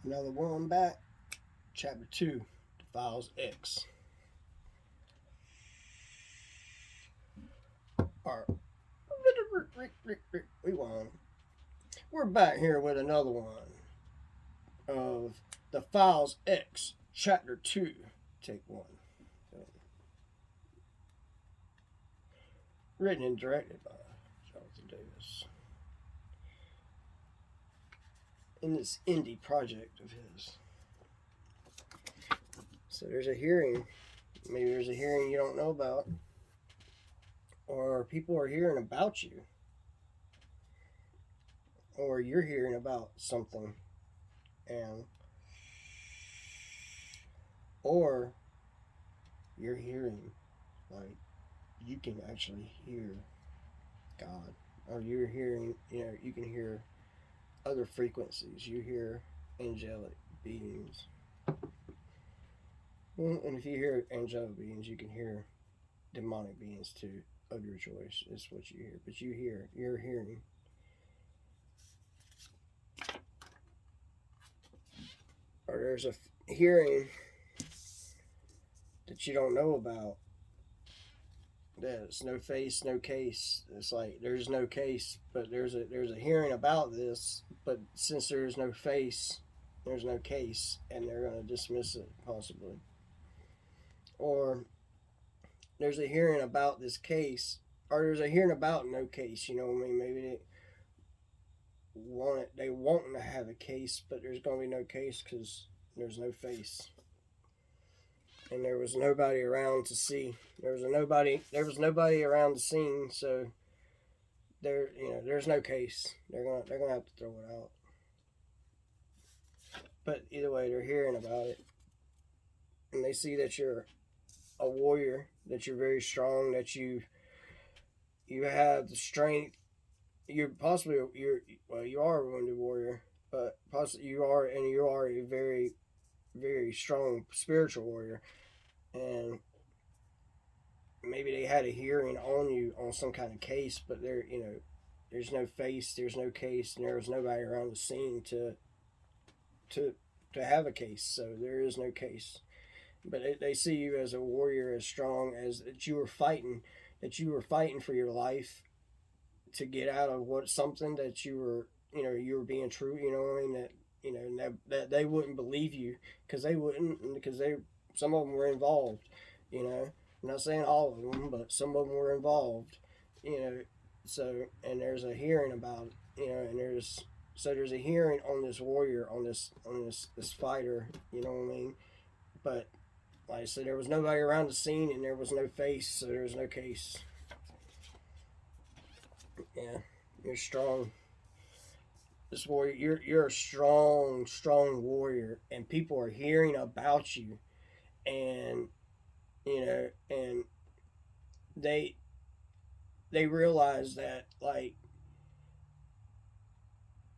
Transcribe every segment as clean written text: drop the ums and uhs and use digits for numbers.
Another one back. Chapter 2, the Files X. Alright. Rewind. We're back here with another one of the Files X, Chapter 2, Take 1. Written and directed by Jonathan Davis. In this indie project of his. So there's a hearing. Maybe there's a hearing you don't know about. Or people are hearing about you. Or you're hearing about something. And or you're hearing, like, you can actually hear God. Or you're hearing, you can hear other frequencies. You hear angelic beings. Well, and if you hear angelic beings, you can hear demonic beings too, of your choice. Is what you hear. But you're hearing. Or there's a hearing that you don't know about. There's no face, no case. It's like there's no case, but there's a hearing about this. But since there's no face, there's no case, and they're going to dismiss it possibly. Or there's a hearing about this case, or there's a hearing about no case. You know what I mean? Maybe they want to have a case, but there's going to be no case because there's no face. And there was nobody around to see. There was nobody around the scene, so there's no case. They're gonna have to throw it out. But either way, they're hearing about it, and they see that you're a warrior, that you're very strong, that you have the strength. You are a wounded warrior, but possibly you are a very, very strong spiritual warrior. And maybe they had a hearing on you on some kind of case, but there's no face, there's no case, and there was nobody around the scene to have a case, so there is no case. But they see you as a warrior, as strong, as that you were fighting for your life to get out of something that you were being true. You know what I mean? That they wouldn't believe you because some of them were involved. I'm not saying all of them, but some of them were involved. So and there's a hearing about it. And there's a hearing on this warrior, on this fighter. You know what I mean? But like I said, there was nobody around the scene, and there was no face, so there was no case. Yeah, you're strong. This warrior, you're a strong warrior, and people are hearing about you, and and they realize that, like,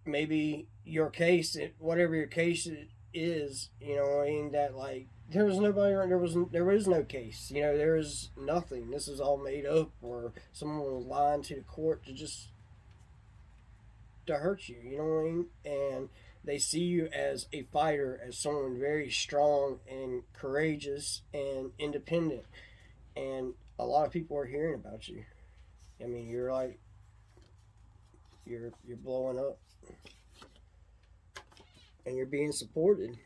maybe your case, whatever your case is, I mean, that, like, there was nobody around. There is no case. There is nothing. This is all made up, or someone was lying to the court to hurt you. You know what I mean? And they see you as a fighter, as someone very strong and courageous and independent. And a lot of people are hearing about you. I mean, you're like you're blowing up, and you're being supported.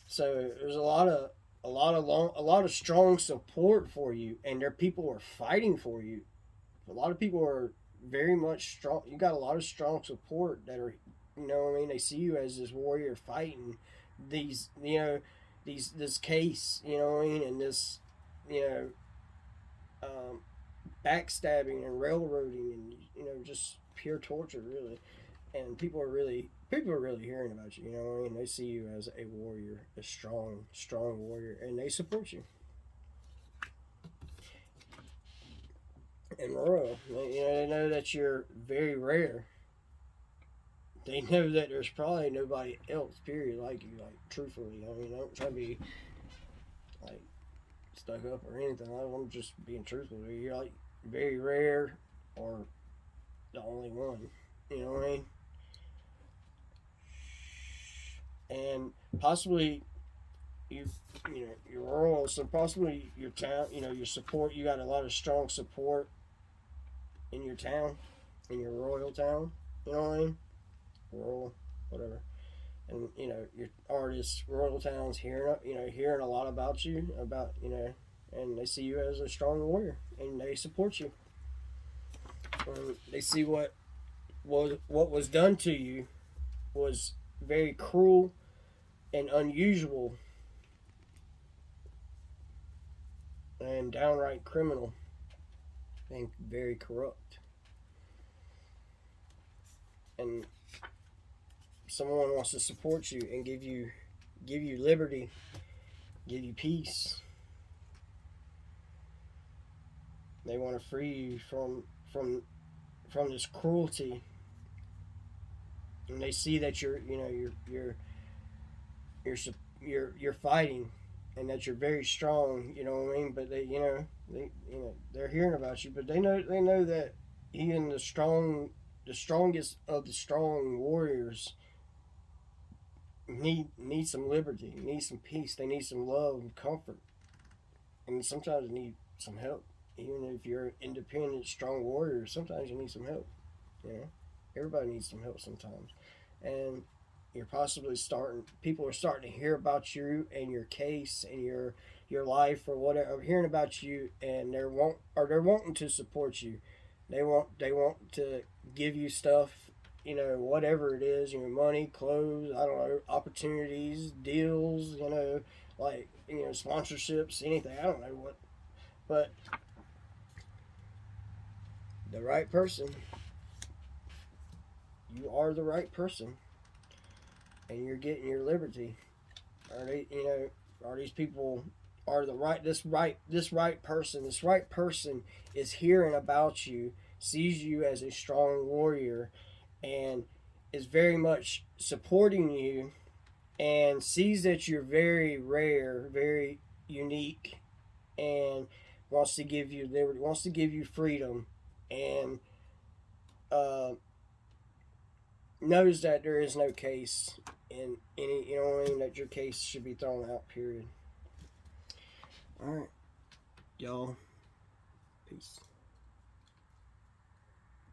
So there's a lot of strong support for you, and people are fighting for you. A lot of people are very much strong. You got a lot of strong support that are, what I mean. They see you as this warrior fighting this case, what I mean, and this, um, backstabbing and railroading and just pure torture, really. And people are really hearing about you. You know what I mean? They see you as a warrior, a strong warrior, and they support you. And royal, they know that you're very rare. They know that there's probably nobody else, period, like you. Like, truthfully, I mean, I don't try to be like stuck up or anything. I'm just being truthful. You're like very rare, or the only one. You know what I mean? possibly you you know you're rural, so possibly your town, your support. You got a lot of strong support in your town, in your royal town. You know what I mean? Rural, whatever. And your artists, royal towns hearing a lot about you, and they see you as a strong warrior, and they support you. They see what was done to you was very cruel and unusual and downright criminal and very corrupt. And someone wants to support you and give you liberty, give you peace. They want to free you from this cruelty, and they see that you're fighting, and that you're very strong. You know what I mean? But they're hearing about you, but they know that even the strongest of the strong warriors need some liberty, need some peace. They need some love and comfort, and sometimes they need some help. Even if you're an independent, strong warrior, sometimes you need some help. You know, everybody needs some help sometimes, and you're possibly starting. People are starting to hear about you and your case and your life or whatever, hearing about you, and they're wanting to support you. They want to give you stuff. Whatever it is, money, clothes, I don't know, opportunities, deals, like sponsorships, anything. I don't know what, but the right person. You are the right person, and you're getting your liberty. Are they? Are these people? Are the right? This right person. This right person is hearing about you, sees you as a strong warrior, and is very much supporting you, and sees that you're very rare, very unique, and wants to give you liberty, wants to give you freedom, and uh, knows that there is no case in any, what I mean, that your case should be thrown out, period. All right, y'all. Peace.